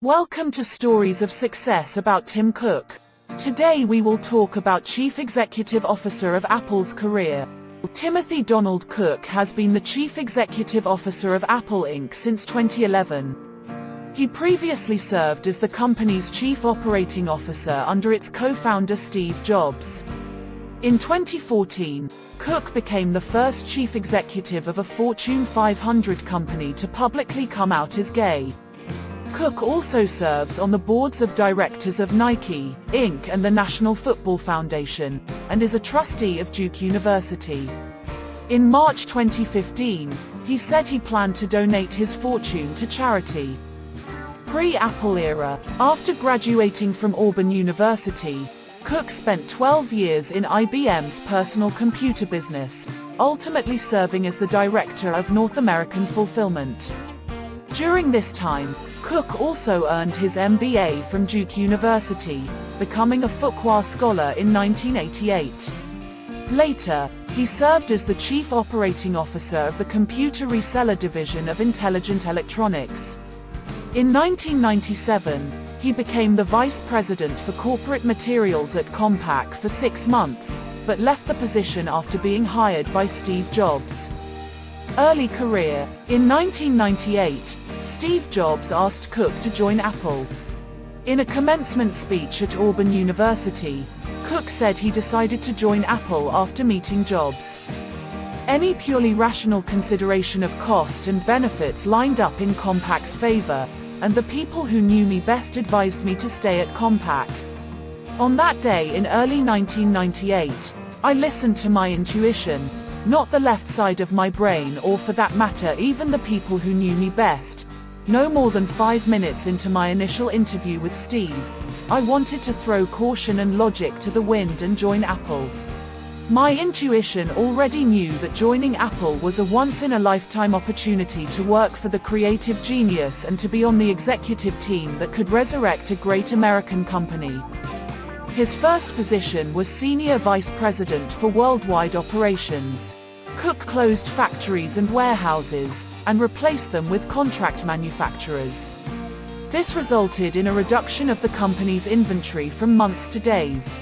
Welcome to Stories of Success about Tim Cook. Today we will talk about Chief Executive Officer of Apple's career. Timothy Donald Cook has been the Chief Executive Officer of Apple Inc. since 2011. He previously served as the company's Chief Operating Officer under its co-founder Steve Jobs. In 2014, Cook became the first chief executive of a Fortune 500 company to publicly come out as gay. Cook also serves on the boards of directors of Nike, Inc. and the National Football Foundation, and is a trustee of Duke University. In March 2015, he said he planned to donate his fortune to charity. Pre-Apple era, after graduating from Auburn University, Cook spent 12 years in IBM's personal computer business, ultimately serving as the director of North American fulfillment. During this time, Cook also earned his MBA from Duke University, becoming a Fuqua Scholar in 1988. Later, he served as the Chief Operating Officer of the Computer Reseller Division of Intelligent Electronics. In 1997, he became the Vice President for Corporate Materials at Compaq for 6 months, but left the position after being hired by Steve Jobs. Early career. In 1998, Steve Jobs asked Cook to join Apple. In a commencement speech at Auburn University, Cook said he decided to join Apple after meeting Jobs. Any purely rational consideration of cost and benefits lined up in Compaq's favor, and the people who knew me best advised me to stay at Compaq. On that day in early 1998, I listened to my intuition, not the left side of my brain or for that matter even the people who knew me best. No more than 5 minutes into my initial interview with Steve, I wanted to throw caution and logic to the wind and join Apple. My intuition already knew that joining Apple was a once-in-a-lifetime opportunity to work for the creative genius and to be on the executive team that could resurrect a great American company. His first position was Senior Vice President for Worldwide Operations. Cook closed factories and warehouses, and replaced them with contract manufacturers. This resulted in a reduction of the company's inventory from months to days.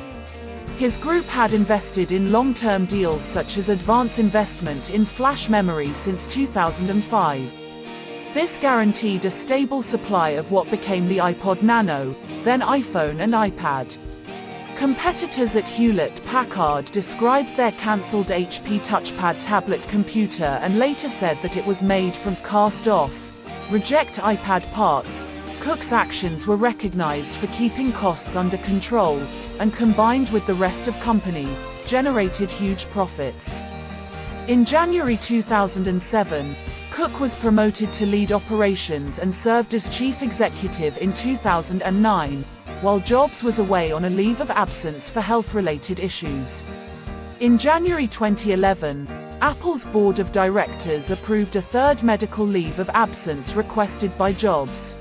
His group had invested in long-term deals such as advance investment in flash memory since 2005. This guaranteed a stable supply of what became the iPod Nano, then iPhone and iPad. Competitors at Hewlett-Packard described their cancelled HP touchpad tablet computer and later said that it was made from cast-off, reject iPad parts. Cook's actions were recognized for keeping costs under control, and combined with the rest of company, generated huge profits. In January 2007, Cook was promoted to lead operations and served as chief executive in 2009, while Jobs was away on a leave of absence for health-related issues. In January 2011, Apple's board of directors approved a third medical leave of absence requested by Jobs.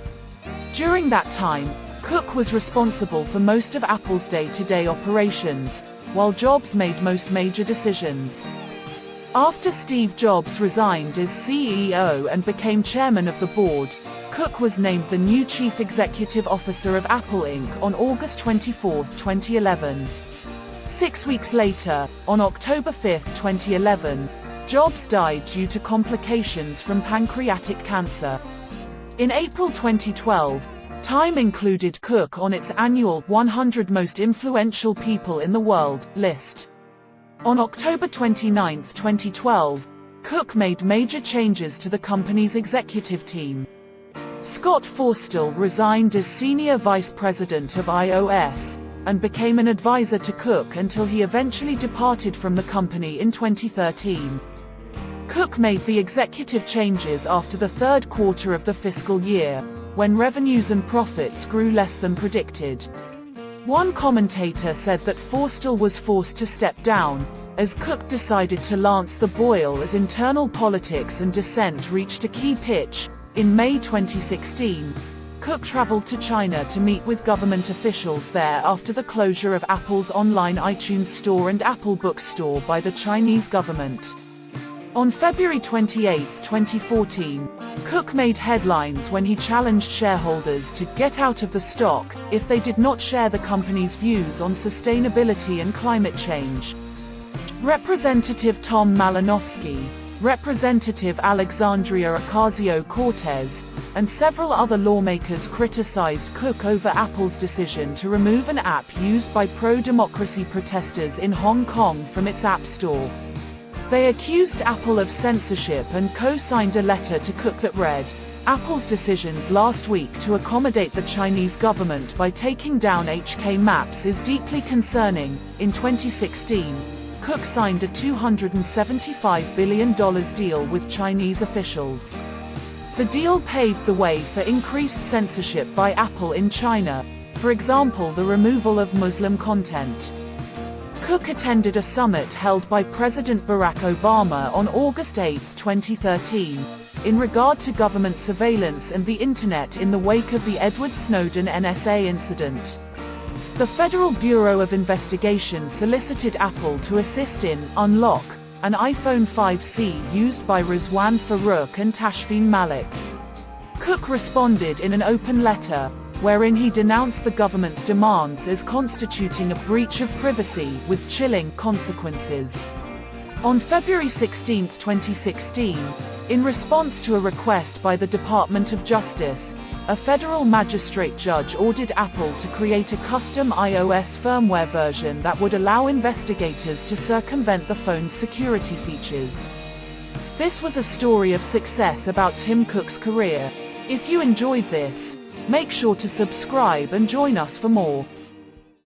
During that time, Cook was responsible for most of Apple's day-to-day operations, while Jobs made most major decisions. After Steve Jobs resigned as CEO and became chairman of the board, Cook was named the new Chief Executive Officer of Apple Inc. on August 24, 2011. 6 weeks later, on October 5, 2011, Jobs died due to complications from pancreatic cancer. In April 2012, Time included Cook on its annual 100 Most Influential People in the World list. On October 29, 2012, Cook made major changes to the company's executive team. Scott Forstall resigned as Senior Vice President of iOS, and became an advisor to Cook until he eventually departed from the company in 2013. Cook made the executive changes after the third quarter of the fiscal year, when revenues and profits grew less than predicted. One commentator said that Forstall was forced to step down, as Cook decided to lance the boil as internal politics and dissent reached a key pitch. In May 2016, Cook traveled to China to meet with government officials there after the closure of Apple's online iTunes Store and Apple Bookstore by the Chinese government. On February 28, 2014, Cook made headlines when he challenged shareholders to get out of the stock if they did not share the company's views on sustainability and climate change. Representative Tom Malinowski, Representative Alexandria Ocasio-Cortez, and several other lawmakers criticized Cook over Apple's decision to remove an app used by pro-democracy protesters in Hong Kong from its App Store. They accused Apple of censorship and co-signed a letter to Cook that read, "Apple's decisions last week to accommodate the Chinese government by taking down HK Maps is deeply concerning." In 2016, Cook signed a $275 billion deal with Chinese officials. The deal paved the way for increased censorship by Apple in China, for example the removal of Muslim content. Cook attended a summit held by President Barack Obama on August 8, 2013, in regard to government surveillance and the Internet in the wake of the Edward Snowden NSA incident. The Federal Bureau of Investigation solicited Apple to assist in unlock an iPhone 5C used by Rizwan Farouk and Tashfeen Malik. Cook responded in an open letter, wherein he denounced the government's demands as constituting a breach of privacy with chilling consequences. On February 16, 2016, in response to a request by the Department of Justice, a federal magistrate judge ordered Apple to create a custom iOS firmware version that would allow investigators to circumvent the phone's security features. This was a story of success about Tim Cook's career. If you enjoyed this, make sure to subscribe and join us for more.